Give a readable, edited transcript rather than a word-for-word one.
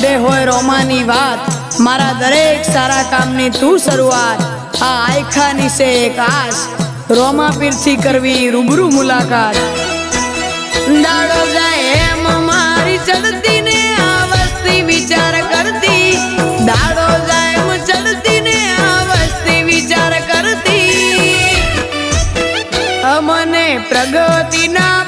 મોઢે હોય રોમાની વાત, મારા દરેક સારા કામની તું શરૂઆત। આ આયખાની સે એક આસ, રોમા પીરથી કરવી રૂબરૂ મુલાકાત। દાડો જાય એમ મારી ચડતી ને આ વસ્તી વિચાર કરતી, દાડો જાય એમ ચડતી ને આ વસ્તી વિચાર કરતી। અમને પ્રગતિના